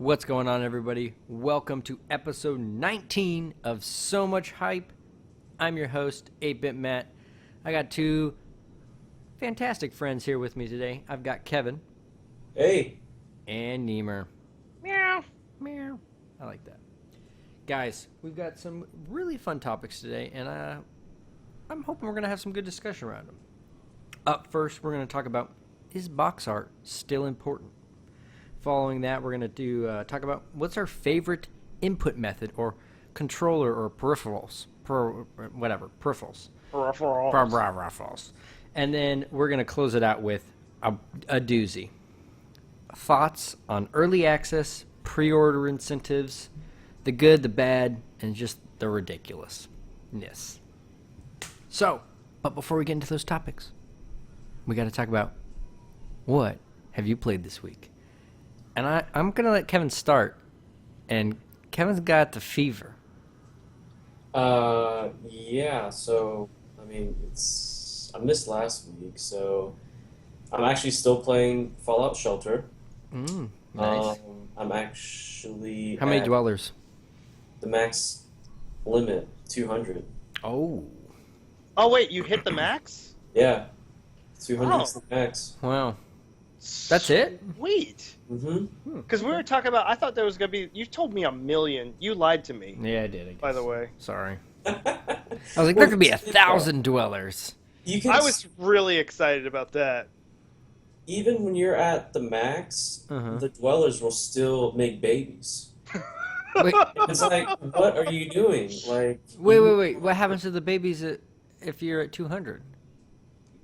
What's going on, everybody? Welcome to episode 19 of So Much Hype. I'm your host, 8-Bit Matt. I got two fantastic friends here with me today. I've got Kevin. Hey. And Nemer. Meow. Meow. I like that. Guys, we've got some really fun topics today, and I'm hoping we're going to have some good discussion around them. Up first, we're going to talk about, is box art still important? Following that, we're going to talk about what's our favorite input method or controller or peripherals. Peripherals. And then we're going to close it out with a doozy. Thoughts on early access, pre-order incentives, the good, the bad, and just the ridiculousness. So, but before we get into those topics, we got to talk about what have you played this week? And I'm going to let Kevin start. And Kevin's got the fever. Yeah, so, I missed last week, so I'm actually still playing Fallout Shelter. Nice. I'm actually How many at dwellers? the max limit, 200. Oh. Oh, wait, you hit the max? Yeah, 200 is Oh. the max. Wow. That's it? Sweet. Mm-hmm. Because we were talking about, I thought there was going to be, you told me 1 million. You lied to me, Yeah, I did, I guess. by the way. Sorry. I was like, there could be 1,000 dwellers. You can, I was really excited about that. even when you're at the max, Uh-huh. the dwellers will still make babies. Wait, It's like, what are you doing? Like, wait. What happens to the babies if you're at 200?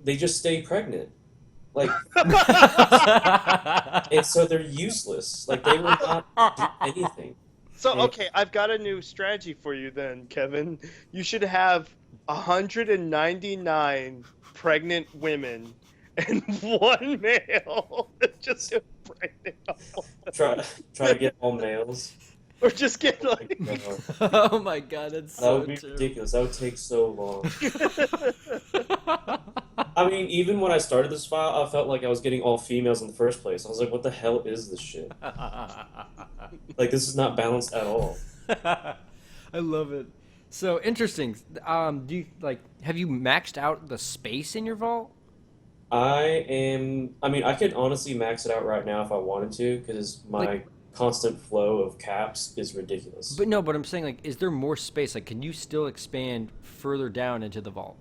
They just stay pregnant. Like, and so they're useless. Like, they will not do anything. So, okay, I've got a new strategy for you then, Kevin. You should have 199 pregnant women and 1 male. Just pregnant. Try to get all males. Or just get like... Oh my god, that's That so would be true. ridiculous. That would take so long. I mean, even when I started this file, I felt like I was getting all females in the first place. I was like, what the hell is this shit? Like, this is not balanced at all. I love it. So interesting. Do you have you maxed out the space in your vault? I could honestly max it out right now if I wanted to, because my constant flow of caps is ridiculous. But no, but I'm saying, is there more space? Can you still expand further down into the vault?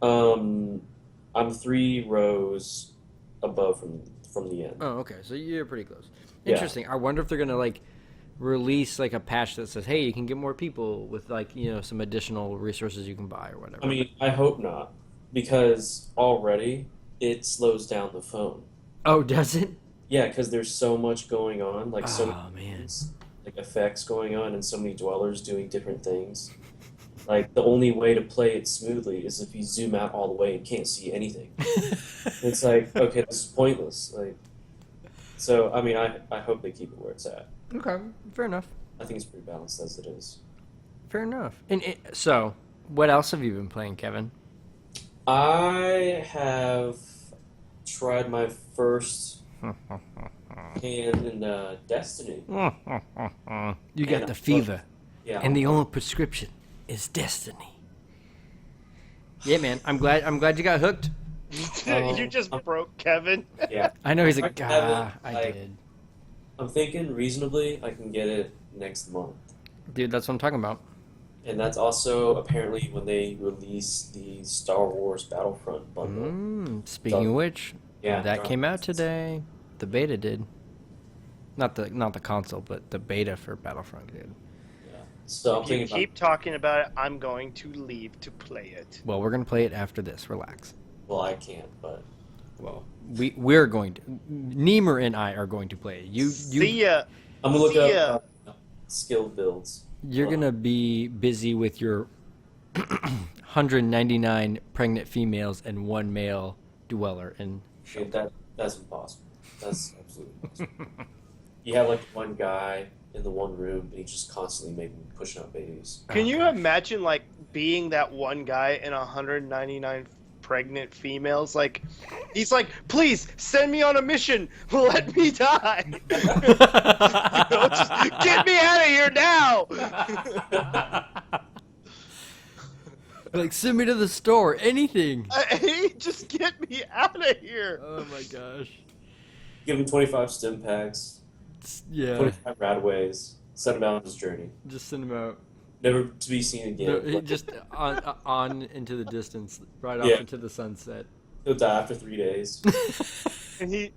I'm 3 rows above from the end. Oh, okay. So you're pretty close. Yeah. Interesting. I wonder if they're gonna release a patch that says, "Hey, you can get more people with some additional resources you can buy or whatever." I mean, I hope not, because already it slows down the phone. Oh, does it? Yeah, because there's so much going on, so Oh many man. things, effects going on, and so many dwellers doing different things. The only way to play it smoothly is if you zoom out all the way and can't see anything. It's like, okay, this is pointless. So I mean, I hope they keep it where it's at. Okay, fair enough. I think it's pretty balanced as it is. Fair enough. So, what else have you been playing, Kevin? I have tried my first hand in Destiny. You got the fever, Yeah. and the only prescription is destiny. Yeah, man. I'm glad you got hooked. You just broke Kevin. Yeah. I know he's like, I I did. I'm thinking reasonably I can get it next month. Dude, that's what I'm talking about. And that's also apparently when they release the Star Wars Battlefront bundle. Speaking of which, Yeah, that came out today. The beta did. Not the console, but the beta for Battlefront did. Yeah. So I'm If you thinking keep talking about it, I'm going to leave to play it. Well, we're gonna play it after this. Relax. well, I can't, but Well, we're going to. Nemer and I are going to play it. See ya. I'm gonna look See up skill builds. You're gonna be busy with your 199 pregnant females and 1 male dweller, and Okay, that's impossible. That's absolutely impossible. You have one guy in the one room, and he's just constantly pushing out babies. Can you imagine being that one guy in 199 pregnant females. Like, he's like, please send me on a mission. Let me die. Just get me out of here now. Like, send me to the store. Anything. Hey, just get me out of here. Oh my gosh. Give him 25 stim packs, Yeah. 25 radways, send him out on his journey. Just send him out. Never to be seen again. No, just on into the distance, right off Yeah. into the sunset. He'll die after 3 days. And he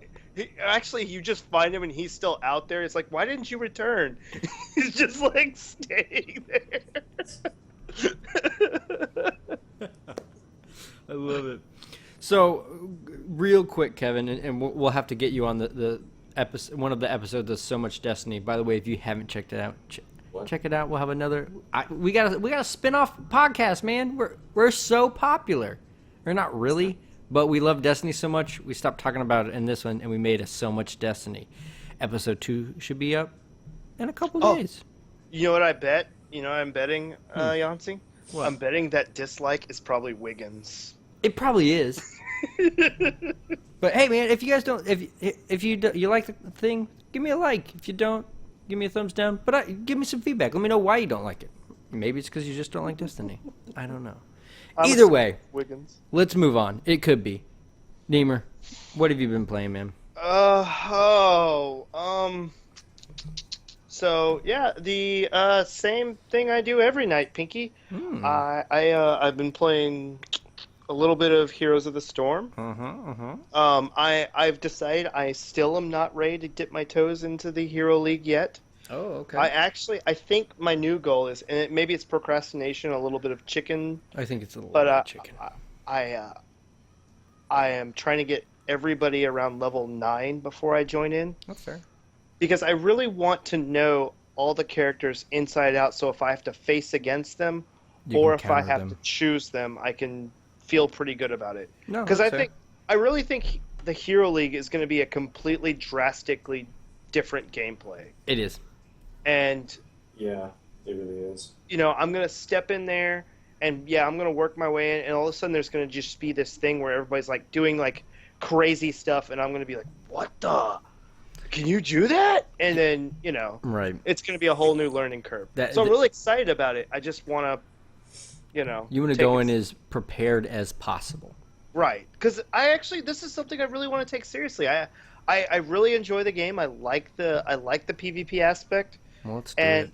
actually, you just find him and he's still out there. It's like, why didn't you return? He's just like staying there. I love it. So, real quick, Kevin, and we'll have to get you on the episode, one of the episodes of So Much Destiny. By the way, if you haven't checked it out, check it out. We'll have another. We got a spin-off podcast, man. We're so popular. We're not really, but we love Destiny so much. We stopped talking about it in this one, and we made a So Much Destiny. Episode 2 should be up in a couple days. You know what I bet? You know what I'm betting, Yancey? What? I'm betting that dislike is probably Wiggins. It probably is. But hey, man, if you guys don't, if you like the thing, give me a like. If you don't, give me a thumbs down. But give me some feedback. Let me know why you don't like it. Maybe it's because you just don't like Destiny. I don't know. Either way, Wiggins. let's move on. It could be. Nemer, what have you been playing, man? So yeah, the same thing I do every night, Pinky. I've been playing a little bit of Heroes of the Storm. I've decided I still am not ready to dip my toes into the Hero League yet. Oh, okay. I think my new goal is, and maybe it's procrastination, a little bit of chicken. I think it's a little But bit of chicken. I am trying to get everybody around level 9 before I join in. That's fair. Because I really want to know all the characters inside out, so if I have to face against them, or if I have to choose them, I can feel pretty good about it. No, because that's fair. I really think the Hero League is going to be a completely drastically different gameplay. It is. And Yeah, it really is. you know, I'm going to step in there, and yeah, I'm going to work my way in, and all of a sudden there's going to just be this thing where everybody's like doing like crazy stuff, and I'm going to be like, what the? Can you do that? And then, you know, Right. it's going to be a whole new learning curve. That- So I'm really excited about it. I just want to, you know. You want to take go it- in as prepared as possible. Right. Because this is something I really want to take seriously. I really enjoy the game. I like the PvP aspect. Well, let's do And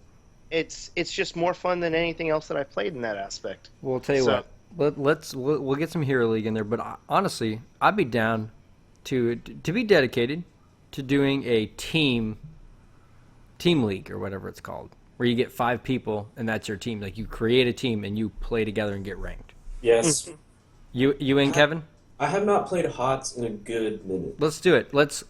it. it's just more fun than anything else that I've played in that aspect. Well, I'll tell you So- what. We'll get some Hero League in there, but honestly, I'd be down to be dedicated to doing a team league or whatever it's called, where you get 5 people and that's your team. Like, you create a team and you play together and get ranked. Yes. You in, Kevin? I have not played HOTS in a good minute. Let's do it. Let's.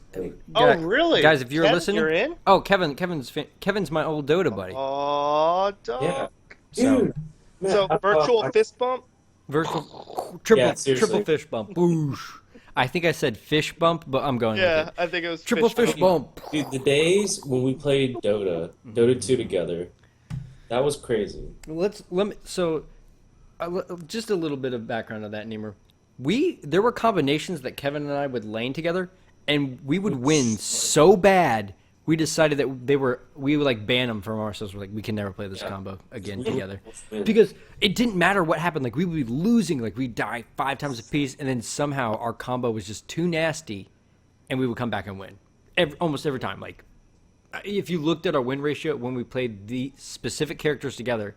Oh, really? guys? If you're Kev, listening, you're in? Oh, Kevin's my old Dota buddy. Oh, dog. Yeah. So- Dude. Man, So virtual I- fist bump? Virtual triple Yeah, seriously. triple fish bump. Boosh. I think I said fish bump, but I'm going with Yeah, it. I think it was Triple fish bump. Dude, the days when we played Dota 2 together, that was crazy. Just a little bit of background on that, Nemer. There were combinations that Kevin and I would lane together, and we would win so bad. We decided that we would like ban them from ourselves. We're like, we can never play this combo again together, because it didn't matter what happened. Like, we would be losing, like we'd die 5 times a piece, and then somehow our combo was just too nasty, and we would come back and win almost every time. Like, if you looked at our win ratio when we played the specific characters together,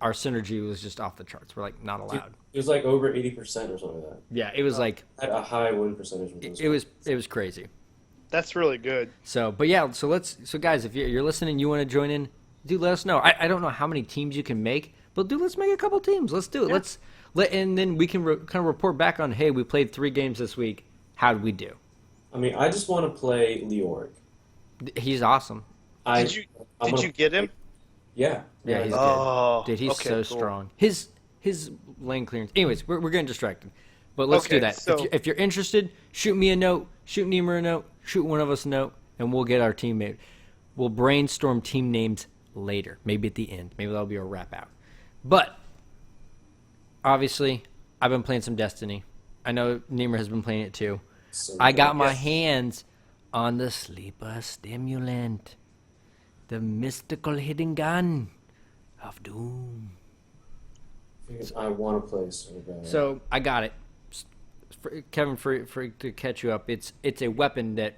our synergy was just off the charts. We're like, not allowed. It was like over 80% or something like that. Yeah, it was like Had a high win percentage. With those it was crazy. That's really good. So, but yeah, so guys, if you're listening, you want to join in, dude, let us know. I don't know how many teams you can make, but dude, let's make a couple teams. Let's do it. Yeah. And then we can kind of report back on, hey, we played 3 games this week. How did we do? I mean, I just want to play Leoric. He's awesome. Did you get him? Yeah. Yeah, he's Oh, good. Dude, he's okay, so cool. strong. His lane clearance. Anyways, we're getting distracted. But let's do Okay, that. so- If you're interested, shoot me a note, shoot Nemer a note, shoot one of us a note, and we'll get our teammate. We'll brainstorm team names later, maybe at the end. Maybe that'll be a wrap out. But obviously, I've been playing some Destiny. I know Nemer has been playing it too. So I got my Yes. hands on the sleeper stimulant, the mystical hidden gun of doom. I want to play so bad. So I got it, Kevin. For to catch you up, it's a weapon that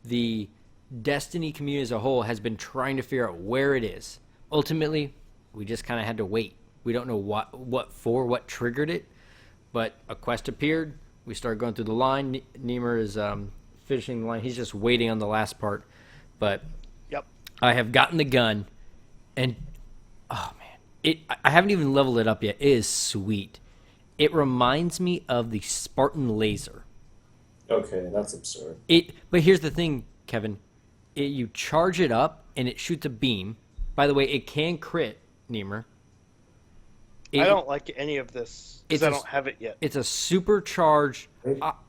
the Destiny community as a whole has been trying to figure out where it is. Ultimately, we just kind of had to wait. We don't know what triggered it, but a quest appeared. We started going through the line. Nemer is finishing the line. He's just waiting on the last part. But Yep. I have gotten the gun, and oh man, I haven't even leveled it up yet. It is sweet. It reminds me of the Spartan laser. Okay, that's absurd. But here's the thing, Kevin. You charge it up, and it shoots a beam. By the way, it can crit, Nemer. I don't like any of this because I don't have it yet. It's a supercharged.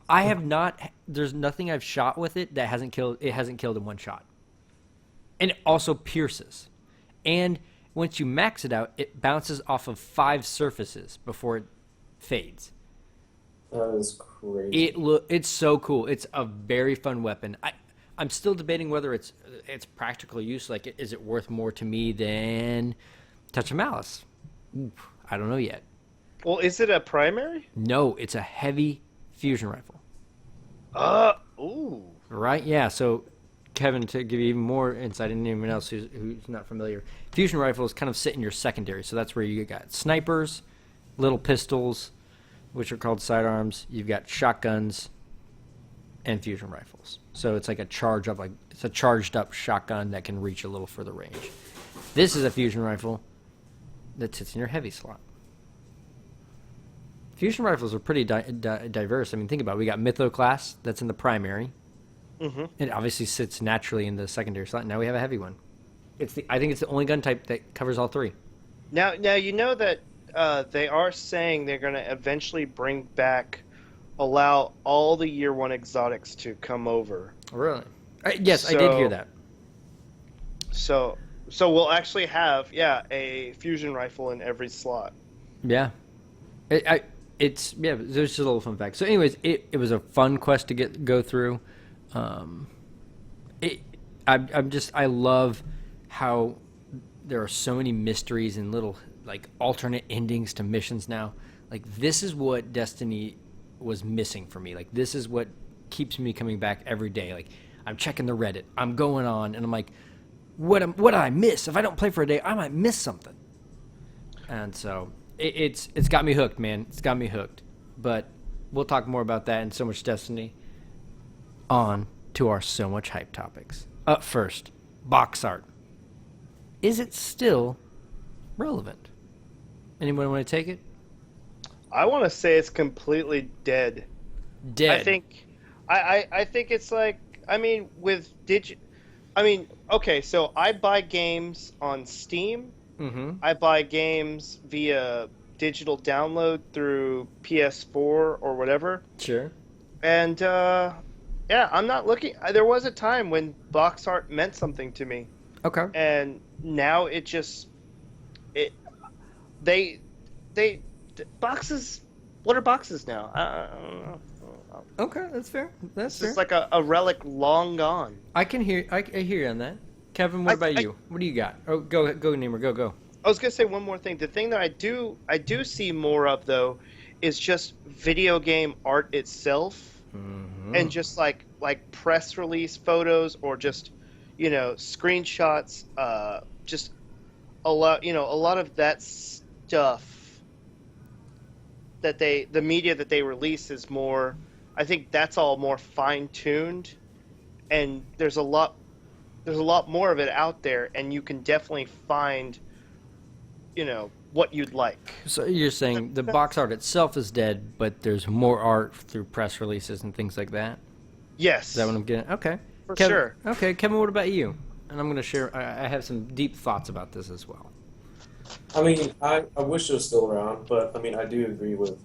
I have not. There's nothing I've shot with it that hasn't killed. It hasn't killed in one shot. And it also pierces. And once you max it out, it bounces off of 5 surfaces before it fades. That is crazy. It's so cool. It's a very fun weapon. I'm still debating whether it's practical use. Like, is it worth more to me than Touch of Malice? Oof, I don't know yet. Well, is it a primary? No, it's a heavy fusion rifle. Ooh. Right? Yeah. So, Kevin, to give you even more insight into anyone else who's not familiar, fusion rifles kind of sit in your secondary. So that's where you got snipers, little pistols, which are called sidearms. You've got shotguns and fusion rifles. So it's like a charged up shotgun that can reach a little further range. This is a fusion rifle that sits in your heavy slot. Fusion rifles are pretty diverse. I mean, think about it. We got Mytho class that's in the primary. Mm-hmm. It obviously sits naturally in the secondary slot. Now we have a heavy one. I think it's the only gun type that covers all 3. Now you know that they are saying they're going to eventually allow all the year 1 exotics to come over. Really? Yes, I did hear that. So we'll actually have a fusion rifle in every slot. Yeah. There's just a little fun fact. So anyways, it was a fun quest to go through. I love how there are so many mysteries and little like alternate endings to missions now. Like, this is what Destiny was missing for me. Like, this is what keeps me coming back every day. Like, I'm checking the Reddit, I'm going on, and I'm like, what did I miss? If I don't play for a day, I might miss something. And so it's got me hooked, man. It's got me hooked. But we'll talk more about that and so much Destiny on to our so much hype topics. Up first, box art. Is it still relevant? Anyone want to take it? I want to say it's completely dead. Dead. I think it's like, I mean, okay, so I buy games on Steam. Mm-hmm. I buy games via digital download through PS4 or whatever. Sure. And I'm not looking. There was a time when box art meant something to me. Okay. And now boxes. What are boxes now? I don't know. Okay, that's fair. That's fair. It's like a relic long gone. I hear you on that. Kevin, what about you? What do you got? Oh, go Nemer, go. I was gonna say one more thing. The thing that I do see more of though is just video game art itself, and just like press release photos or just screenshots. Just a lot of that stuff that the media that they release is more. I think that's all more fine tuned, and there's a lot more of it out there, and you can definitely find, what you'd like. So you're saying the box art itself is dead, but there's more art through press releases and things like that? Yes. Is that what I'm getting? Okay. For Kevin, sure. Okay, Kevin, what about you? And I'm going to share, I have some deep thoughts about this as well. I mean, I wish it was still around, but I mean, I do agree with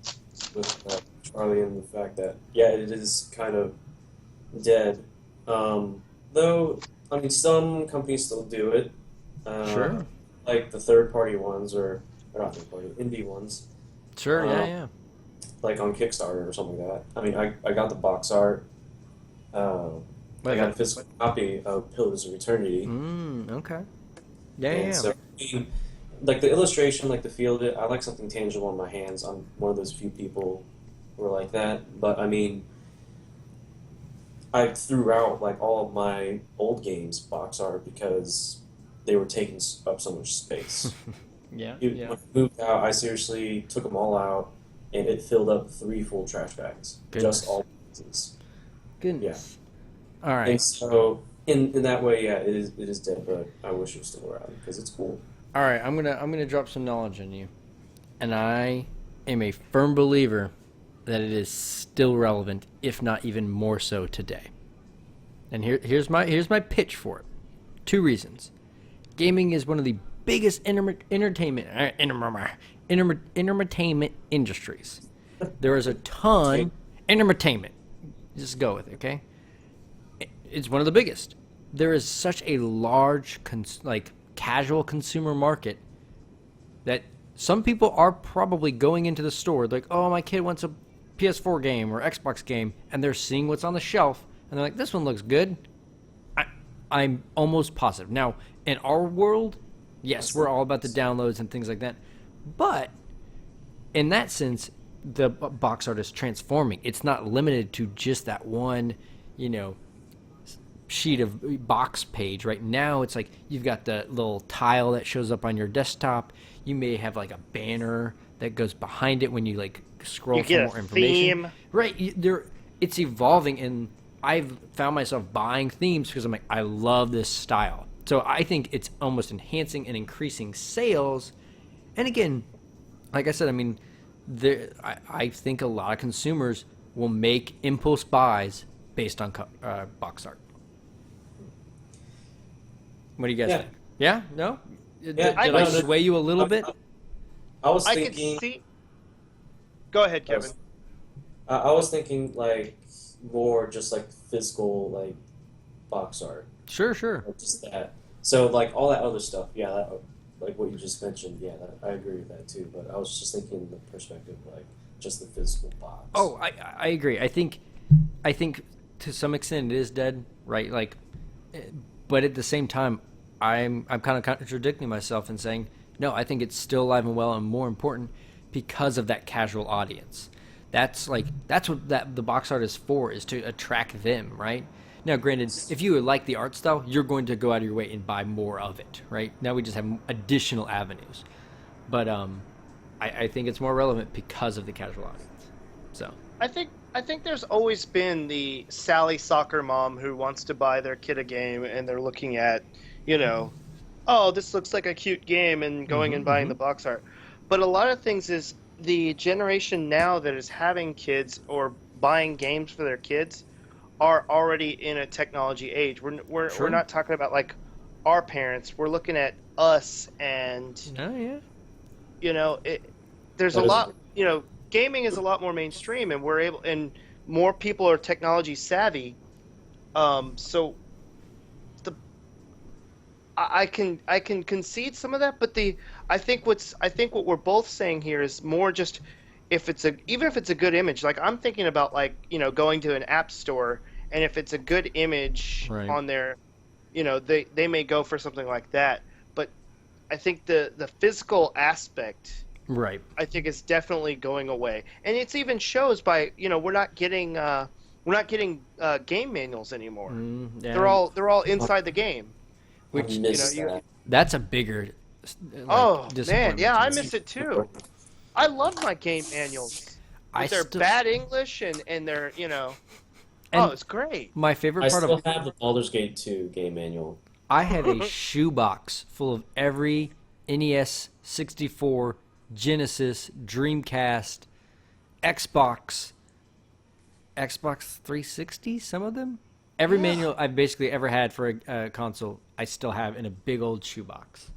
Charlie and the fact that it is kind of dead. Though, I mean, some companies still do it. Sure. Like the third-party ones, or not third-party, indie ones. Sure, yeah. like on Kickstarter or something like that. I mean, I got the box art. I got a physical copy of Pillars of Eternity. Okay. Yeah, And yeah. so, I mean, like the illustration, like the feel of it, I like something tangible in my hands. I'm one of those few people who are like that. But I mean, I threw out like all of my old games box art because they were taking up so much space. Yeah, When yeah. I moved out, I seriously took them all out, and it filled up 3 full trash bags. Goodness. Just all pieces. Goodness. All right. And so, in that way, yeah, it is dead, but I wish it was still around because it's cool. All right, I'm gonna drop some knowledge on you, and I am a firm believer that it is still relevant, if not even more so today. And here's my pitch for it. 2 reasons. Gaming is one of the biggest entertainment industries. There is a ton entertainment. Just go with it, okay? It's one of the biggest. There is such a large casual consumer market that some people are probably going into the store like, oh, my kid wants a PS4 game or Xbox game, and they're seeing what's on the shelf, and they're like, this one looks good. I'm almost positive. Now, in our world, yes, we're all about the downloads and things like that, but in that sense, the box art is transforming. It's not limited to just that one, sheet of box page. Right now it's like you've got the little tile that shows up on your desktop. You may have like a banner that goes behind it when you like scroll for more information. Theme. Right, it's evolving, and I've found myself buying themes because I'm like, I love this style. So I think it's almost enhancing and increasing sales. And again, like I said, I mean, I think a lot of consumers will make impulse buys based on box art. What do you guys think? Yeah? No? Did I sway you a little bit? I was I thinking. could see. Go ahead, Kevin. I was thinking like more just like physical like box art. Sure. Or just that. So like all that other stuff, like what you just mentioned, I agree with that too. But I was just thinking the perspective like just the physical box. Oh, I agree. I think to some extent it is dead, right? Like, but at the same time, I'm kind of contradicting myself and saying no. I think it's still alive and well, and more important, because of that casual audience. That's what the box art is for, is to attract them, right? Now, granted, if you like the art style, you're going to go out of your way and buy more of it, right? Now we just have additional avenues, but I think it's more relevant because of the casual audience. So I think there's always been the Sally soccer mom who wants to buy their kid a game, and they're looking at, oh, this looks like a cute game, and going and buying the box art. But a lot of things is the generation now that is having kids or buying games for their kids are already in a technology age. We're not talking about like our parents. We're looking at us, and there's a lot. Gaming is a lot more mainstream, and and more people are technology savvy. So I can concede some of that, but I think what we're both saying here is more just even if it's a good image. Like I'm thinking about going to an app store, and if it's a good image on there, they may go for something like that. But I think the physical aspect, right, I think is definitely going away, and it's even shows by we're not getting game manuals anymore. Yeah. They're all inside the game. Which that's a bigger. Oh man, yeah, I me. miss it too. I love my game manuals. They're bad English and they're it's great. My favorite I part still have the Baldur's Gate 2 game manual. I had a shoebox full of every NES, 64, Genesis, Dreamcast, Xbox 360, some of them. Every manual I've basically ever had for a console, I still have in a big old shoebox.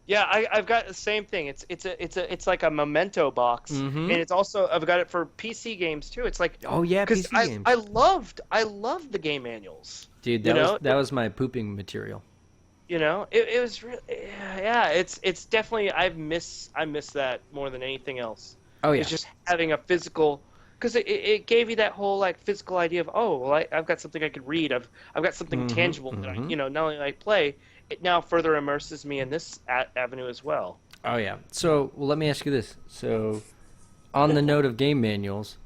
Yeah, I've got the same thing. It's like a memento box, and it's also I've got it for PC games too. It's like PC games. I loved the game manuals. Dude, that was my pooping material. It was really, it's definitely I miss that more than anything else. Oh yeah, it's just having a physical because it gave you that whole like physical idea of, oh, well, I've got something I could read. I've got something tangible that I, not only I play, it now further immerses me in this avenue as well. Oh yeah. So let me ask you this. So, on the note of game manuals,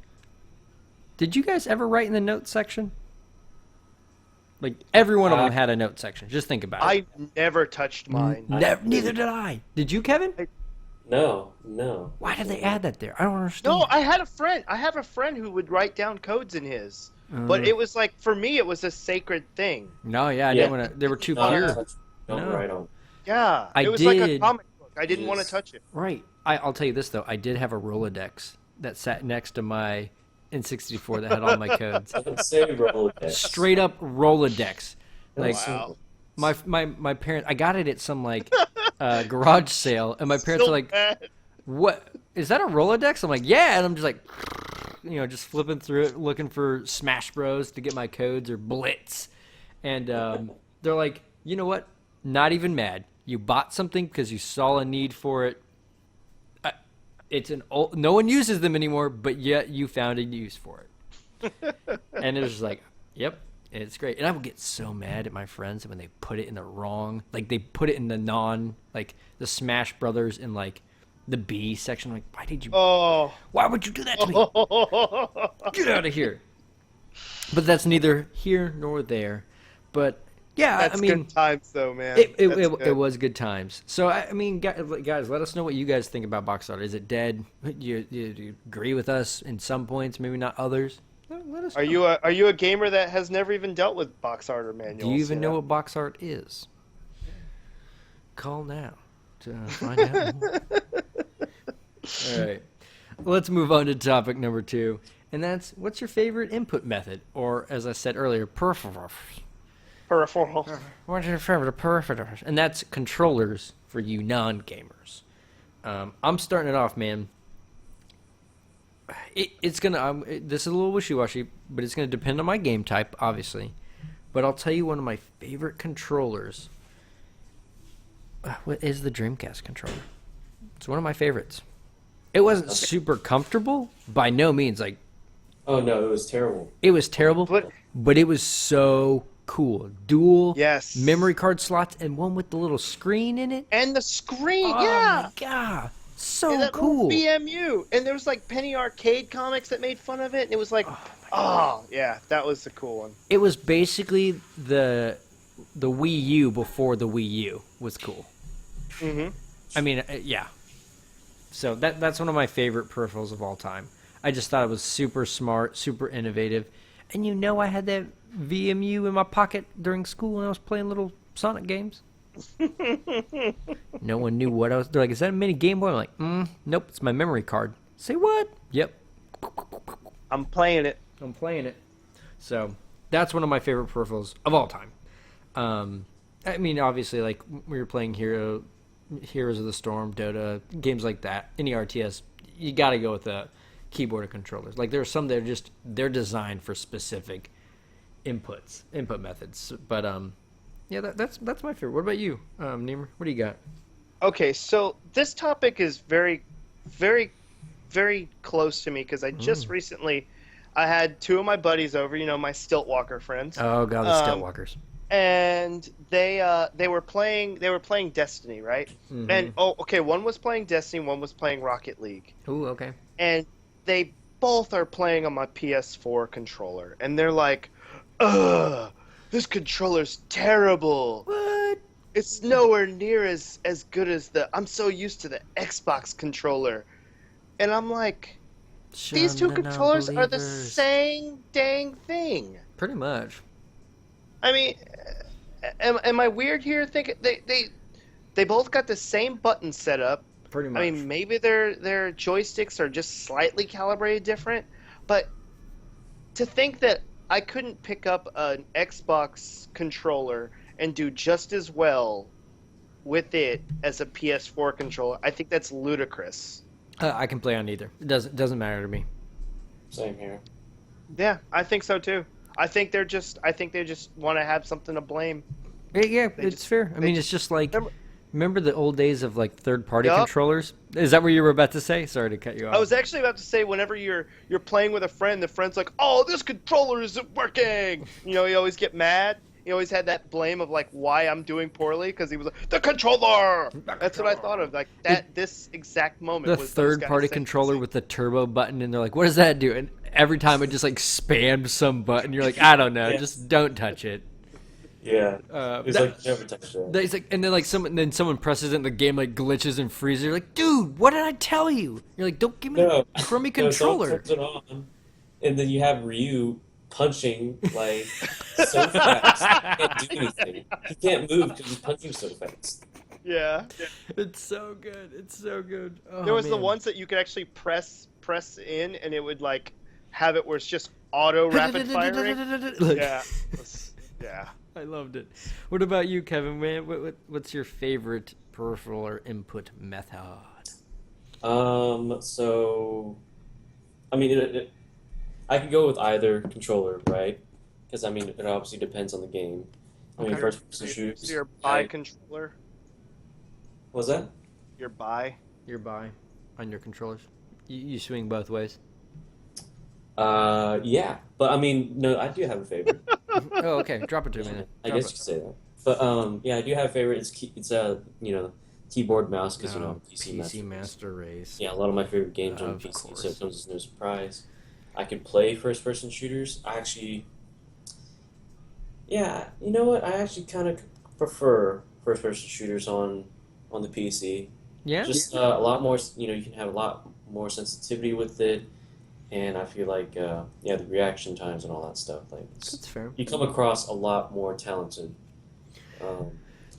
did you guys ever write in the notes section? Like every one of them had a note section. Just think about it. I never touched mine. Neither did I. Did you, Kevin? No. Why did they add that there? I don't understand. No, I had a friend. I have a friend who would write down codes in his. But it was like, for me, it was a sacred thing. No, yeah, I didn't want to. They were too pure. Don't write on. Yeah, it was like a comic book. I didn't want to touch it. Right. I'll tell you this, though. I did have a Rolodex that sat next to my N64 that had all my codes. Say Rolodex. Straight up Rolodex. Like, Wow. my parents, I got it at some, like, garage sale, and my parents are like, what? Is that a Rolodex? I'm like, yeah. And I'm just like, just flipping through it, looking for Smash Bros. To get my codes or Blitz. And they're like, you know what? Not even mad. You bought something because you saw a need for it. It's an old, no one uses them anymore, but yet you found a use for it. And it was just like, yep, it's great. And I would get so mad at my friends when they put it in the wrong, like they put it in the like the Smash Brothers in like the B section. I'm like, why did you? Oh. Why would you do that to me? Get out of here. But that's neither here nor there. But yeah, That's I mean, good times though, man. it was good times. So I mean, guys, let us know what you guys think about box art. Is it dead? You agree with us in some points, maybe not others? Let us know. Are you a gamer that has never even dealt with box art or manuals? Do you even know what box art is? Call now to find out more. All right, let's move on to topic number 2, and that's what's your favorite input method, or as I said earlier, peripherals. What's your favorite peripherals? And that's controllers for you non-gamers. I'm starting it off, man. It's gonna. This is a little wishy-washy, but it's gonna depend on my game type, obviously. But I'll tell you one of my favorite controllers. What is the Dreamcast controller? It's one of my favorites. It wasn't super comfortable, by no means. Like, oh no, it was terrible. It was terrible, but it was so cool. Dual memory card slots and one with the little screen in it. And the screen, oh yeah. My God. So that cool. BMU. And there was like Penny Arcade comics that made fun of it. And it was like, yeah, that was the cool one. It was basically the Wii U before the Wii U was cool. Mm-hmm. I mean, yeah. So that's one of my favorite peripherals of all time. I just thought it was super smart, super innovative. And I had that VMU in my pocket during school when I was playing little Sonic games. No one knew what I was. They're like, "Is that a mini Game Boy?" I'm like, "Nope, it's my memory card." Say what? Yep. I'm playing it. So that's one of my favorite peripherals of all time. I mean, obviously, like when you're playing Heroes of the Storm, Dota, games like that, any RTS, you got to go with the keyboard and controllers. Like there are some that are they're designed for specific input methods. But yeah, that's my favorite. What about you, Nemer? What do you got? Okay, so this topic is very, very, very close to me because I just recently, I had 2 of my buddies over, my Stiltwalker friends. Oh god, the Stiltwalkers. And they were playing Destiny, right? Mm-hmm. And one was playing Destiny, one was playing Rocket League. Ooh, okay. And they both are playing on my PS4 controller, and they're like, "Ugh, this controller's terrible. What? It's nowhere near as good as I'm so used to the Xbox controller." And I'm like, these 2 controllers are the same dang thing. Pretty much. I mean, am I weird here? Thinking they both got the same button set up. Pretty much. I mean, maybe their joysticks are just slightly calibrated different, but to think that I couldn't pick up an Xbox controller and do just as well with it as a PS4 controller, I think that's ludicrous. I can play on either. It doesn't matter to me. Same here. Yeah, I think so too. I think they just want to have something to blame. Yeah, it's fair. I mean, it's just like Remember the old days of like third-party Yup. controllers? Is that what you were about to say? Sorry to cut you off. I was actually about to say, whenever you're playing with a friend, the friend's like, "Oh, this controller isn't working." You know, you always get mad. He always had that blame of like why I'm doing poorly because he was like, "The controller." That's what I thought of. Like that. This exact moment. The was those guys third-party saying- controller with the turbo button, and they're like, "What does that do?" And every time it just like spammed some button. You're like, "I don't know, Yeah. just don't touch it." Yeah. It's that- like never touched that. It's like, and then like someone presses it, and the game like glitches and freezes. You're like, "Dude, what did I tell you?" You're like, "Don't give me No. a crummy No, someone controller." turns it on, and then you have Ryu punching like so fast. He can't do anything. He can't move because he's punching so fast. Yeah. It's so good. It's so good. Oh, There was the man. ones that you could actually press in, and it would like have it where it's just auto rapid firing. Like- Yeah. Yeah. I loved it. What about you, Kevin? Man, what's your favorite peripheral or input method? So, I mean, I could go with either controller, right? Because I mean, it obviously depends on the game. I mean, Okay. first person shooters. So your buy controller. Was that? Your buy. Your buy on your controllers. You swing both ways. Yeah, but I mean, no, I do have a favorite. Oh, okay. Drop it to me then. I Drop guess you could say that. But yeah, I do have a favorite. It's keyboard mouse because PC Master Race. Yeah, a lot of my favorite games on Of PC, course. so it comes as no surprise. I can play first-person shooters. I actually, yeah, you know what? I actually kind of prefer first-person shooters on the PC. Yeah. Just a lot more. You can have a lot more sensitivity with it, and I feel like the reaction times and all that stuff. Like That's fair. you come across a lot more talented.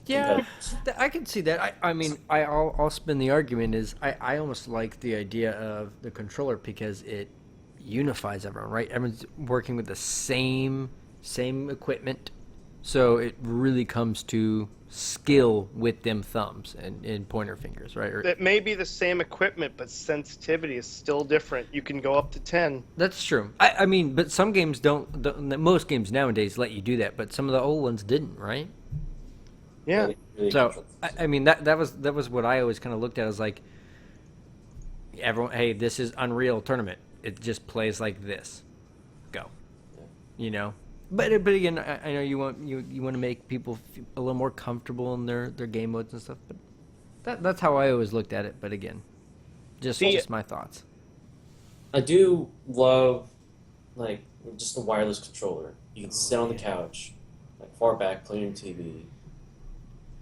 Yeah, competitors. I can see that. I mean, I'll spin the argument is I almost like the idea of the controller because it unifies everyone, right? Everyone's working with the same equipment, so it really comes to skill with them thumbs and pointer fingers, right? It may be the same equipment, but sensitivity is still different. You can go up to 10. That's true. I mean, but some games don't. Most games nowadays let you do that, but some of the old ones didn't, right? Yeah. Really So control- I mean that was what I always kind of looked at as like everyone. Hey, this is Unreal Tournament. It just plays like this. Go. Yeah. You know. But again, I know you want to make people feel a little more comfortable in their game modes and stuff. But that's how I always looked at it. But again, just my thoughts. I do love like just a wireless controller. You can sit on the couch, like far back, playing your TV.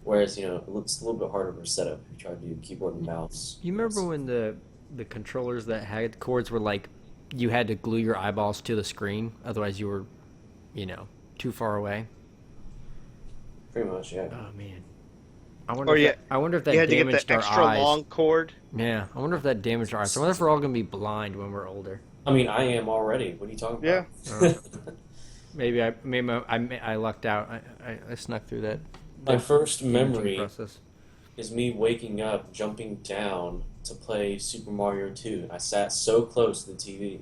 Whereas it's a little bit harder of a setup if you try to do keyboard and mouse. You remember when the controllers that had cords were like you had to glue your eyeballs to the screen, otherwise you were, too far away. Pretty much, yeah. Oh man, I wonder. Or I wonder if that You had to get damaged the our extra eyes. long cord. Yeah, I wonder if that damaged our eyes. I wonder if we're all gonna be blind when we're older. I mean, I am already. What are you talking Yeah. about? Maybe I lucked out. I snuck through that. My first imaging memory process. is me waking up, jumping down to play Super Mario 2. I sat so close to the TV.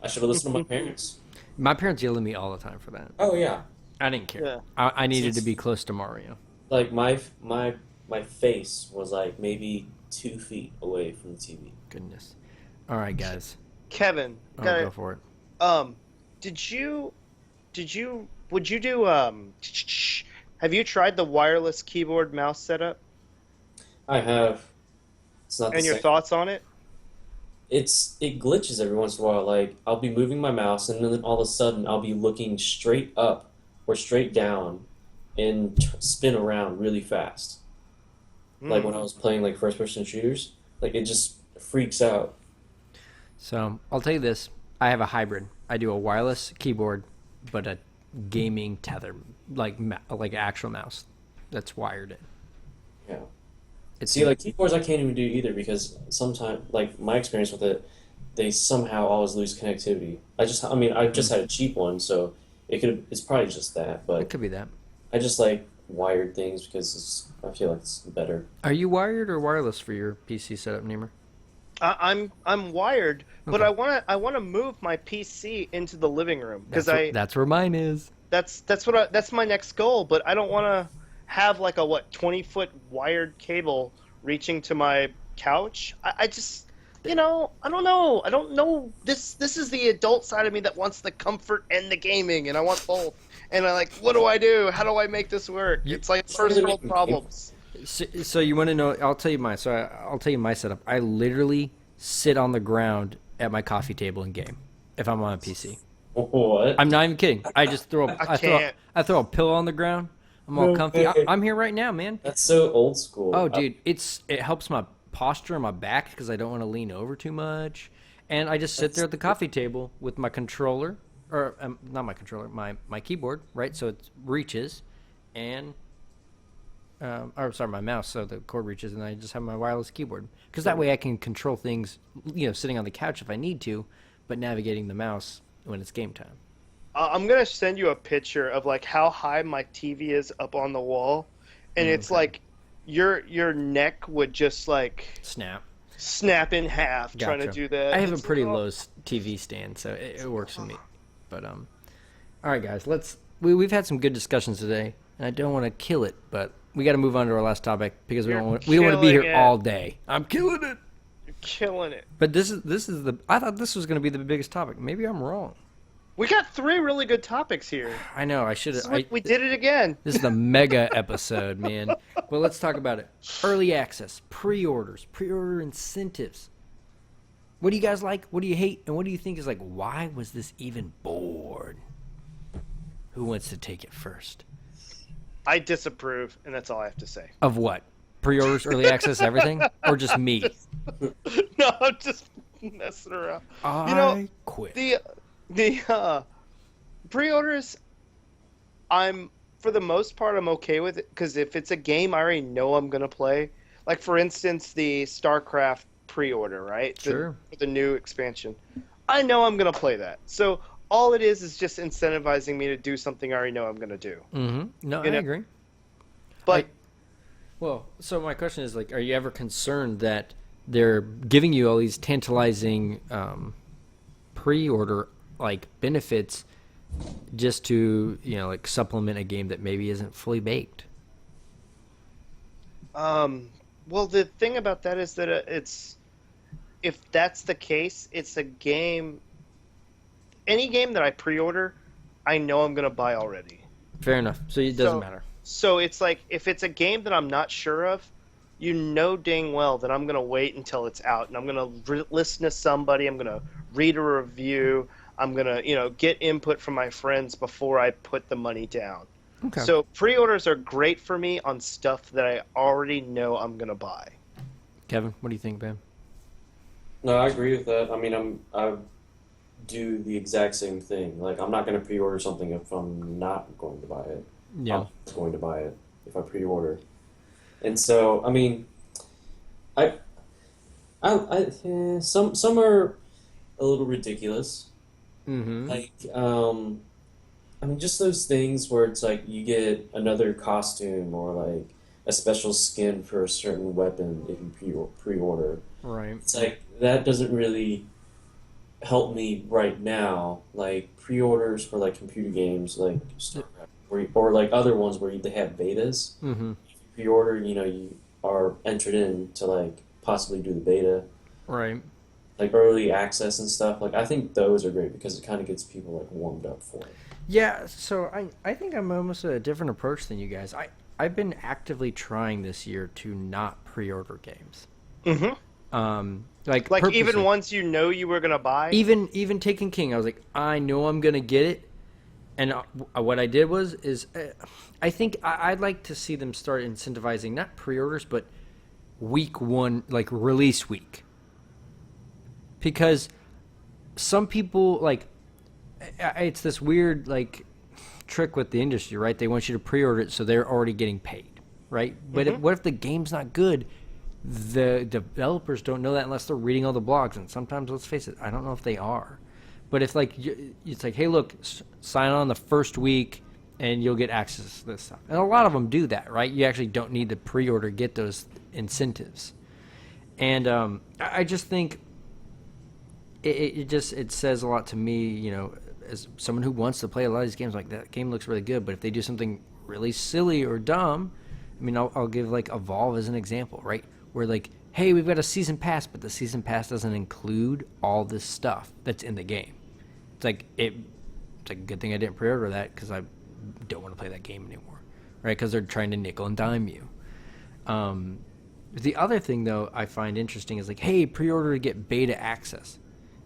I should have listened to my parents. My parents yelled at me all the time for that. Oh yeah, I didn't care. Yeah. I needed to Since- be close to Mario. like my face was like maybe 2 feet away from the TV. Goodness. All right, guys. Kevin, Oh, gotta- go for it. would you do have you tried the wireless keyboard mouse setup I have. It's not the and your same. thoughts on it? It glitches every once in a while. Like I'll be moving my mouse, and then all of a sudden I'll be looking straight up or straight down, and spin around really fast. Like when I was playing like first-person shooters, like it just freaks out. So I'll tell you this: I have a hybrid. I do a wireless keyboard, but a gaming tether, like actual mouse that's wired in. Yeah. It's See, like keyboards, I can't even do either because sometimes, like my experience with it, they somehow always lose connectivity. I just had a cheap one, so it's probably just that. it But could be that. I just like wired things because I feel like it's better. Are you wired or wireless for your PC setup, Nemer? I'm wired, but Okay. I wanna move my PC into the living room because That's where mine is. that's my next goal. But I don't want to have like a 20-foot wired cable reaching to my couch. I just, I don't know. This is the adult side of me that wants the comfort and the gaming, and I want both. And I like, what do I do? How do I make this work? It's like first world problems. So you want to know? I'll tell you mine. So I'll tell you my setup. I literally sit on the ground at my coffee table and game if I'm on a PC. What? I'm not even kidding. I just throw can't. I throw a pillow on the ground. I'm all comfy. I'm here right now, man. That's so old school. Oh, dude, it helps my posture and my back because I don't want to lean over too much. And I just sit there at the coffee table with my controller, or not my controller, my keyboard, right? So it reaches, and my mouse, so the cord reaches, and I just have my wireless keyboard because that way I can control things, sitting on the couch if I need to, but navigating the mouse when it's game time. I'm gonna send you a picture of like how high my TV is up on the wall, and it's like your neck would just like snap in half trying to do that. I have a pretty low TV stand, so it works for me. But all right, guys, we've had some good discussions today, and I don't want to kill it, but we got to move on to our last topic because we don't want to be here all day. I'm killing it. You're killing it. But this is I thought this was going to be the biggest topic. Maybe I'm wrong. We got 3 really good topips here. I know. I should have. We did it again. This is the mega episode, man. Well, let's talk about it. Early access, pre-orders, pre-order incentives. What do you guys like? What do you hate? And what do you think is like, why was this even born? Who wants to take it first? I disapprove, and that's all I have to say. Of what? Pre-orders, early access, everything? Or just me? No, I'm just messing around. I quit. The pre-orders, for the most part, I'm okay with it, because if it's a game I already know I'm going to play, like, for instance, the StarCraft pre-order, right? Sure. The new expansion. I know I'm going to play that. So all it is just incentivizing me to do something I already know I'm going to do. Mm-hmm. No, I agree. But... so my question is, like, are you ever concerned that they're giving you all these tantalizing pre-order like benefits just to like supplement a game that maybe isn't fully baked? Well, the thing about that is that if that's the case, it's a game. Any game that I pre-order, I know I'm gonna buy already. Fair enough. So it doesn't matter. So it's like, if it's a game that I'm not sure of, dang well that I'm gonna wait until it's out, and I'm gonna listen to somebody. I'm gonna read a review. I'm going to, get input from my friends before I put the money down. Okay. So pre-orders are great for me on stuff that I already know I'm going to buy. Kevin, what do you think, man? No, I agree with that. I mean, I do the exact same thing. Like, I'm not going to pre-order something if I'm not going to buy it. Yeah. I'm just going to buy it if I pre-order. And so, I mean, some are a little ridiculous. Mm-hmm. Like, I mean, just those things where it's like you get another costume or like a special skin for a certain weapon if you pre-order. Right. It's like, that doesn't really help me right now. Like, pre-orders for like computer games, like StarCraft, or like other ones where they have betas. Mm-hmm. If you pre-order, you are entered in to like possibly do the beta. Right. Like early access and stuff. Like, I think those are great because it kind of gets people like warmed up for it. Yeah, so I think I'm almost a different approach than you guys. I've been actively trying this year to not pre-order games. Mm-hmm. Like even ones you were gonna buy. Even Taken King, I was like, I know I'm gonna get it, and what I did is I think I'd like to see them start incentivizing not pre-orders but week one, like release week, because some people like. It's this weird like trick with the industry, right? They want you to pre-order it so they're already getting paid, right? But what if the game's not good? The developers don't know that unless they're reading all the blogs, and sometimes, let's face it, I don't know if they are. But if like it's like, hey, look, sign on the first week and you'll get access to this stuff, and a lot of them do that, right? You actually don't need to pre-order, get those incentives, and I just think it says a lot to me, as someone who wants to play a lot of these games. Like, that game looks really good, but if they do something really silly or dumb, I mean, I'll give like Evolve as an example, right? Where like, hey, we've got a season pass, but the season pass doesn't include all this stuff that's in the game. It's like it's like a good thing I didn't pre-order that because I don't want to play that game anymore, right? Because they're trying to nickel and dime you. The other thing though I find interesting is like, hey, pre-order to get beta access.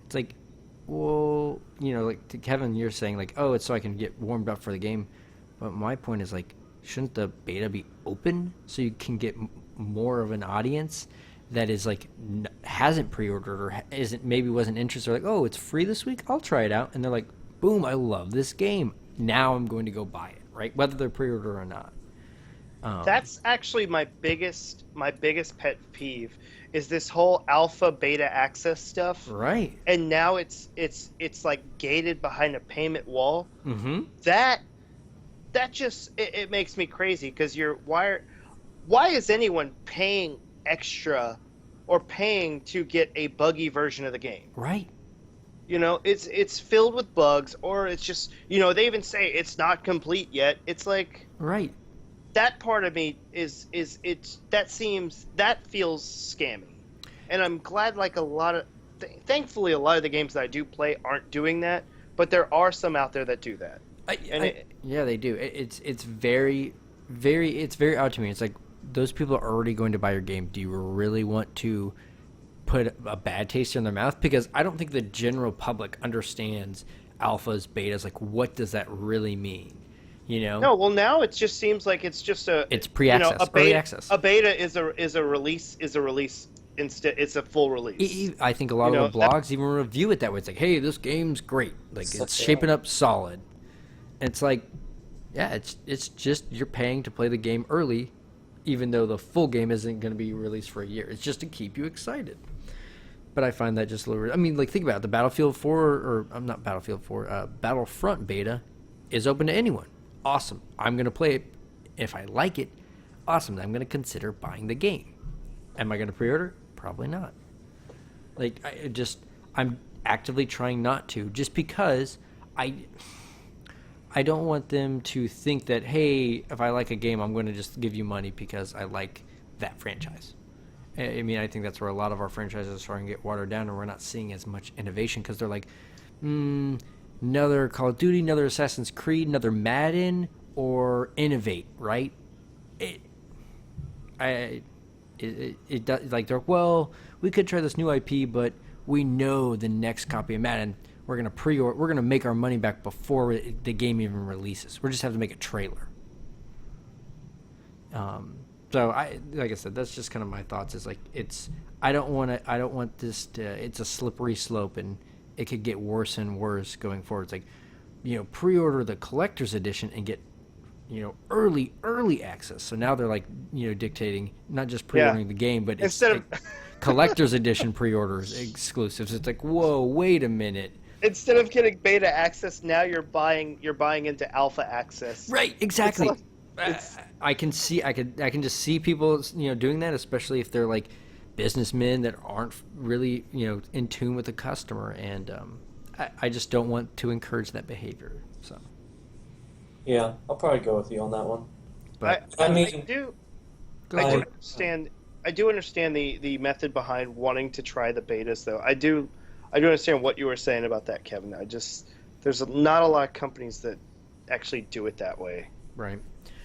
It's like, well, like to Kevin, you're saying like, oh, it's so I can get warmed up for the game, but my point is like, shouldn't the beta be open so you can get more of an audience that is like hasn't pre-ordered or wasn't interested, or like, oh, it's free this week, I'll try it out, and they're like, boom, I love this game, now I'm going to go buy it, right? Whether they're pre-order or not. That's actually my biggest pet peeve is this whole alpha beta access stuff. Right. And now it's like gated behind a payment wall. Mm-hmm. That just it makes me crazy because why is anyone paying extra or paying to get a buggy version of the game? Right. It's filled with bugs, or it's just they even say it's not complete yet. It's like, right. That part of me that feels scammy, and I'm glad like thankfully a lot of the games that I do play aren't doing that, but there are some out there that do that. Yeah, they do. It's very, very, it's very odd to me. It's like those people are already going to buy your game. Do you really want to put a bad taste in their mouth? Because I don't think the general public understands alphas, betas. Like, what does that really mean? No, well, now it just seems like it's just it's pre-access, early access. A beta is a release instead. It's a full release. I think a lot of the blogs even review it that way. It's like, hey, this game's great. Like, it's shaping up solid. And it's like, yeah, it's just you're paying to play the game early, even though the full game isn't going to be released for a year. It's just to keep you excited. But I find that just a little. I mean, like, think about it. The Battlefield 4 or not Battlefield 4, Battlefront beta is open to anyone. Awesome. I'm going to play it. If I like it, awesome. I'm going to consider buying the game. Am I going to pre-order? Probably not. Like, I'm actively trying not to, just because I don't want them to think that, hey, if I like a game, I'm going to just give you money because I like that franchise. I mean, I think that's where a lot of our franchises are starting to get watered down, and we're not seeing as much innovation because they're like, another Call of Duty, another Assassin's Creed, another Madden, or innovate, right? It does, like, they're, well, we could try this new IP, but we know the next copy of Madden, we're gonna make our money back before the game even releases. We just have to make a trailer. So like I said, that's just kind of my thoughts. Is like, I don't want this to. It's a slippery slope, and it could get worse and worse going forward. It's like, pre-order the collector's edition and get, early access. So now they're like, dictating not just pre-ordering the game, but instead of collector's edition pre-orders exclusives. It's like, whoa, wait a minute. Instead of getting beta access, now you're buying into alpha access. Right, exactly. I can just see people, doing that, especially if they're like businessmen that aren't really, in tune with the customer, and I just don't want to encourage that behavior. So yeah, I'll probably go with you on that one. But I do understand the method behind wanting to try the betas, though. I do understand what you were saying about that, Kevin. There's not a lot of companies that actually do it that way. Right.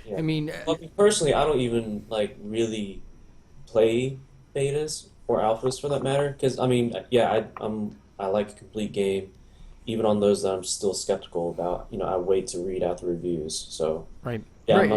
Yeah. I mean, personally, I don't even really play betas or alphas for that matter. Because I mean, yeah, I like a complete game, even on those that I'm still skeptical about. I wait to read out the reviews. So right. Yeah, right.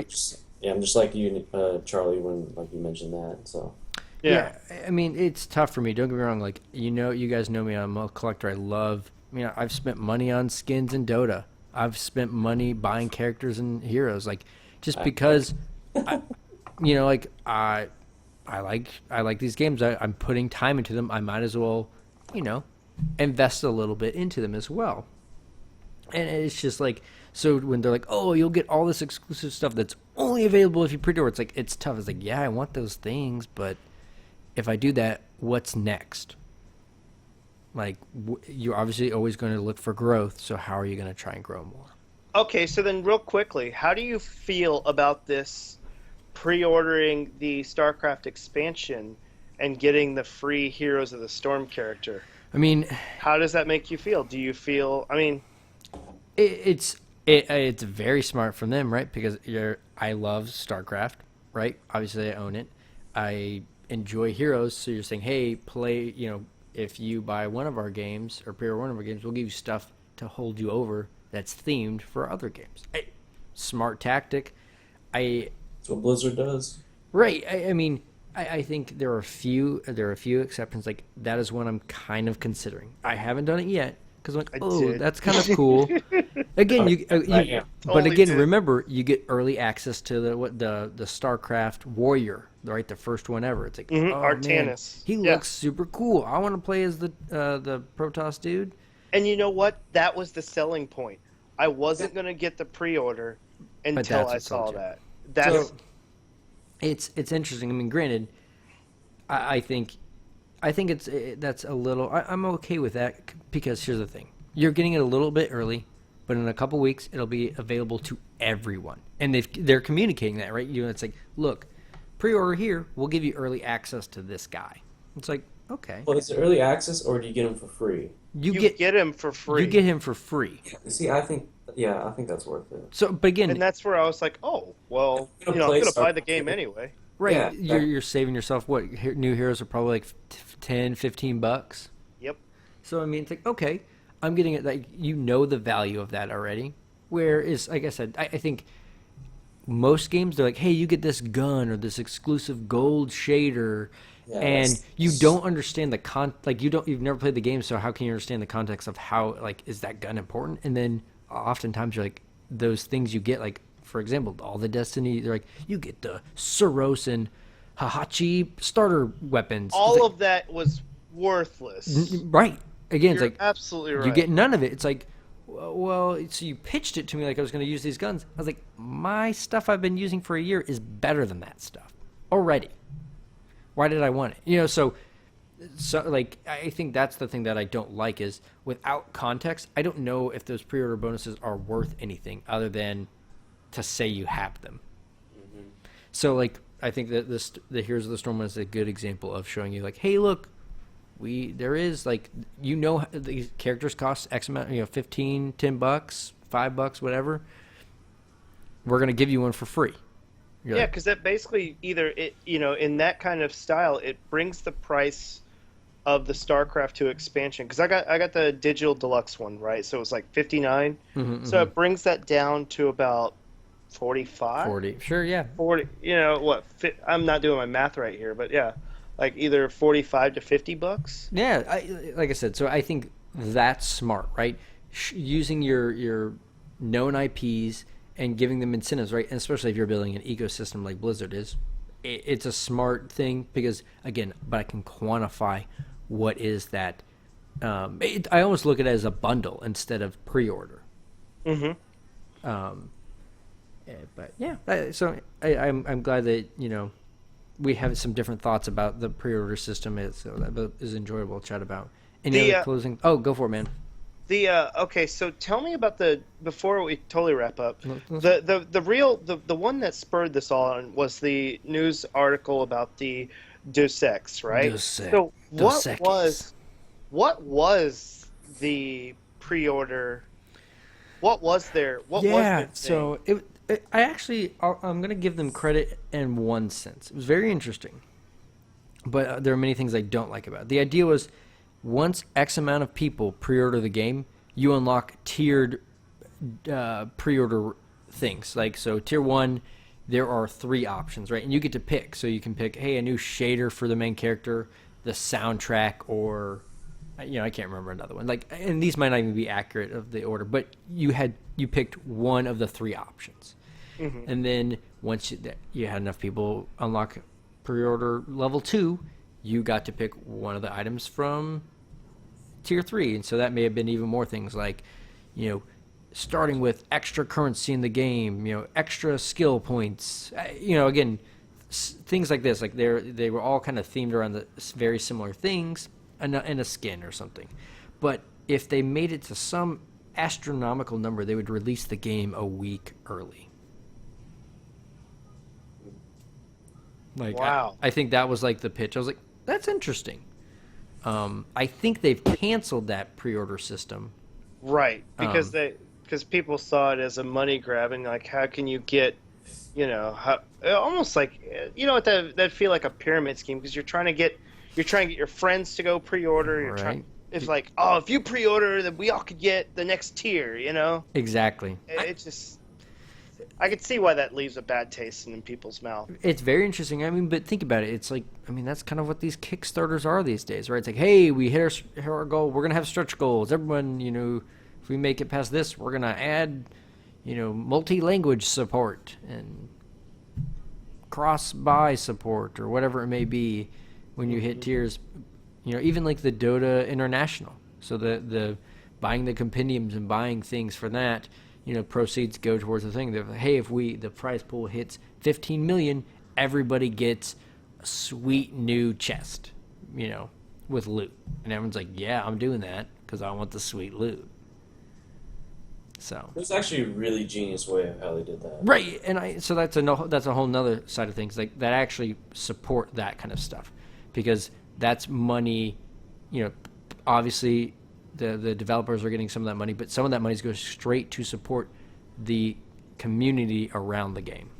I'm just like you, Charlie, when you mentioned that. So yeah, I mean, it's tough for me. Don't get me wrong. Like, you guys know me. I'm a collector. I've spent money on skins in Dota. I've spent money buying characters and heroes. Like, just because, I like these games. I'm putting time into them. I might as well, invest a little bit into them as well. And it's just like, so when they're like, oh, you'll get all this exclusive stuff that's only available if you pre-order, it's like, it's tough. It's like, yeah, I want those things, but if I do that, what's next? Like, you're obviously always going to look for growth, so how are you going to try and grow more? Okay, so then real quickly, how do you feel about this pre-ordering the StarCraft expansion and getting the free Heroes of the Storm character. I mean, How does that make you feel? Do you feel? I mean, it's very smart from them, right? Because I love StarCraft, right? Obviously, I own it. I enjoy Heroes, so you're saying, hey, play. If you buy one of our games or pre-order one of our games, we'll give you stuff to hold you over that's themed for other games. Smart tactic. That's what Blizzard does. Right. I mean, I think there are a few exceptions. Like that is one I'm kind of considering. I haven't done it yet because I'm like, that's kind of cool. Again, but again, remember you get early access to the StarCraft Warrior, right? The first one ever. It's like, Artanis. Man, he looks super cool. I want to play as the Protoss dude. And you know what? That was the selling point. I wasn't going to get the pre-order until I saw that. It's interesting. I mean, granted, I think that's a little. I'm okay with that because here's the thing: you're getting it a little bit early, but in a couple weeks it'll be available to everyone, and they're communicating that, right? It's like, look, pre-order here, we'll give you early access to this guy. It's like, okay. Well, is it early access or do you get him for free? You get him for free. You get him for free. See, I think that's worth it. So, but again, and that's where I was like, oh, well, I'm going to buy the game anyway. Right, yeah, you're saving yourself. What new heroes are probably like $10-15. Yep. So I mean, it's like, okay, I'm getting it. Like the value of that already. Whereas, like I said, I think most games they're like, hey, you get this gun or this exclusive gold shader. Yeah, and you don't understand you've never played the game, so how can you understand the context of how, like, is that gun important? And then oftentimes you're like, those things you get, like, for example, all the Destiny, they're like, you get the Suros and Hahachi starter weapons. All of that was worthless. Right. Again, You're it's like, absolutely right. You get none of it. It's like, well, so you pitched it to me like I was going to use these guns. I was like, my stuff I've been using for a year is better than that stuff already. Why did I want it? So like, I think that's the thing that I don't like is without context, I don't know if those pre-order bonuses are worth anything other than to say you have them. Mm-hmm. So, like, I think that the Heroes of the Storm is a good example of showing you, like, hey, look, there is, like, these characters cost X amount, $15, $10, $5, whatever. We're going to give you one for free. Yeah, because that basically in that kind of style, it brings the price of the StarCraft 2 expansion. Because I got the digital deluxe one, right? So it was like $59. Mm-hmm, so it brings that down to about $45. 40, sure, yeah. 40. I'm not doing my math right here, but yeah, like either $45 to $50. Yeah, like I said, so I think that's smart, right? Using your known IPs and giving them incentives, right? And especially if you're building an ecosystem like Blizzard is, it's a smart thing because, again, but I can quantify what is that. I almost look at it as a bundle instead of pre-order. Mm-hmm. But yeah, so I'm glad that we have some different thoughts about the pre-order system. So that is enjoyable to chat about. Any other closing? Oh, go for it, man. Okay, so tell me about before we totally wrap up, the one that spurred this all on was the news article about the Deus Ex, right? Deus Ex. So what was the pre-order? What was there? What was the so I'm going to give them credit in one sense. It was very interesting, but there are many things I don't like about it. The idea was, once X amount of people pre-order the game, you unlock tiered pre-order things. Like, so tier 1, there are 3 options, right? And you get to pick. So you can pick, hey, a new shader for the main character, the soundtrack, or, I can't remember another one. Like, and these might not even be accurate of the order, but you picked one of the 3 options. Mm-hmm. And then once you had enough people unlock pre-order level 2, you got to pick one of the items from tier 3, and so that may have been even more things like, starting with extra currency in the game, extra skill points, again, things like this. Like they were all kind of themed around the very similar things, and a skin or something. But if they made it to some astronomical number, they would release the game a week early. Like, Wow. I think that was like the pitch. I was like, that's interesting. I think they've canceled that pre-order system. Right, because people saw it as a money grab, and like, how can you get, almost like, that feel like a pyramid scheme, because you're trying to get your friends to go pre-order. You're Right. It's like, oh, if you pre-order, then we all could get the next tier. Exactly. I could see why that leaves a bad taste in people's mouth. It's very interesting. I mean, but think about it. It's like, I mean, that's kind of what these Kickstarters are these days, right? It's like, hey, we hit our goal. We're going to have stretch goals. Everyone, if we make it past this, we're going to add, multi-language support and cross-buy support or whatever it may be when you hit tiers. Even like the Dota International. So the buying the compendiums and buying things for that, proceeds go towards the thing. They're like, hey, if the prize pool hits 15 million, everybody gets a sweet new chest, with loot. And everyone's like, yeah, I'm doing that because I want the sweet loot. So it was actually a really genius way of how they did that. Right, and so that's a whole nother side of things, like that actually support that kind of stuff, because that's money. Obviously the developers are getting some of that money, but some of that money goes straight to support the community around the game.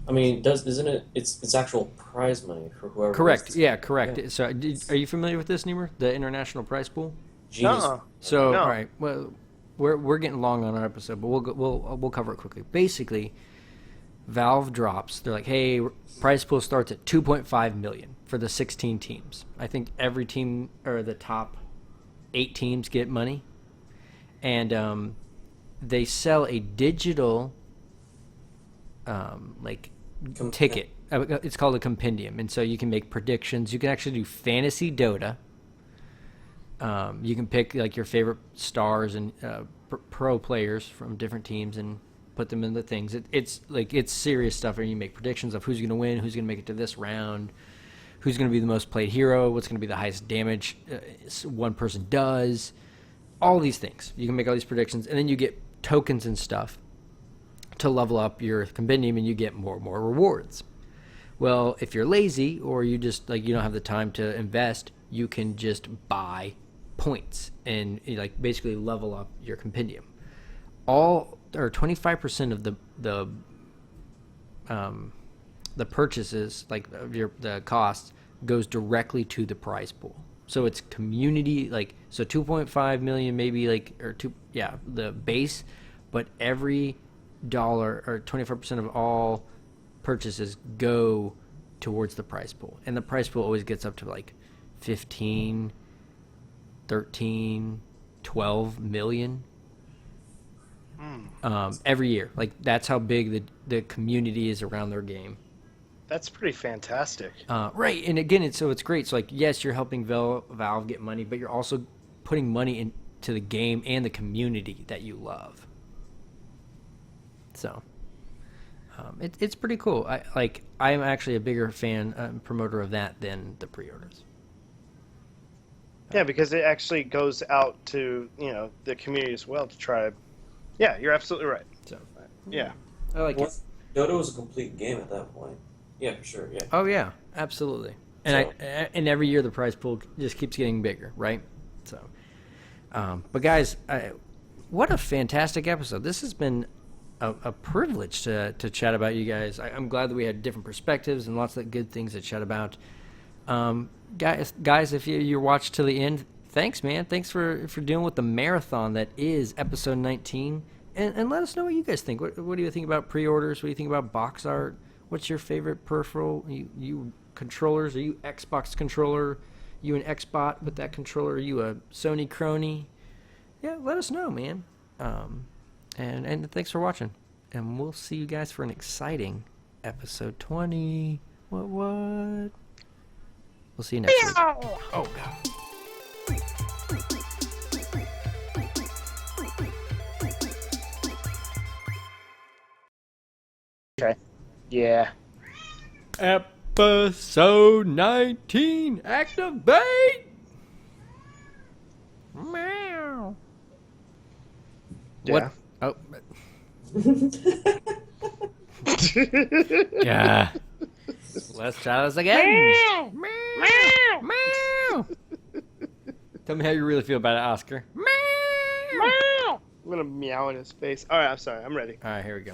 I mean, isn't it? It's actual prize money for whoever. Correct. Yeah, correct. Yeah. So, are you familiar with this, Nemer? The international prize pool. Genius. So, No. all right. Well, we're getting long on our episode, but we'll cover it quickly. Basically, Valve drops. They're like, hey, prize pool starts at 2.5 million for the 16 teams. I think every team, or the top 8 teams, get money, and they sell a digital ticket. It's called a compendium, and so you can make predictions. You can actually do fantasy Dota. You can pick like your favorite stars and pro players from different teams and put them in the things. It's serious stuff, and you make predictions of who's going to win, who's going to make it to this round, who's going to be the most played hero, what's going to be the highest damage one person does, all these things. You can make all these predictions, and then you get tokens and stuff to level up your compendium, and you get more and more rewards. Well, if you're lazy or you just you don't have the time to invest, you can just buy points and basically level up your compendium. 25% of the purchases, the costs, goes directly to the prize pool. So it's community, 2.5 million maybe, the base, but every dollar, or 25% of all purchases, go towards the prize pool. And the prize pool always gets up to 15, 13, 12 million every year. That's how big the community is around their game. That's pretty fantastic. Right, and again, it's great. So yes, you're helping Valve get money, but you're also putting money into the game and the community that you love. So it's pretty cool. I'm actually a bigger fan, promoter of that than the pre-orders. Yeah, because it actually goes out to the community as well to try. Yeah, you're absolutely right. So yeah, I like it. Dota was a complete game at that point. Yeah, for sure. Yeah. Oh yeah, absolutely. And and every year the prize pool just keeps getting bigger, right? So, but guys, what a fantastic episode! This has been a privilege to chat about you guys. I'm glad that we had different perspectives and lots of good things to chat about. Guys, if you watched to the end, thanks, man. Thanks for dealing with the marathon that is episode 19. And let us know what you guys think. What do you think about pre-orders? What do you think about box art? What's your favorite peripheral? You controllers? Are you Xbox controller? You an Xbot with that controller? Are you a Sony crony? Yeah, let us know, man. And thanks for watching. And we'll see you guys for an exciting episode 20. What? We'll see you next week. Oh, God. Okay. Yeah. Episode 19. Activate! Meow. Yeah. What? Oh. Yeah. Let's try this again. Meow. Meow. Meow. Tell me how you really feel about it, Oscar. Meow. Meow. I'm gonna meow in his face. All right, I'm sorry. I'm ready. All right, here we go.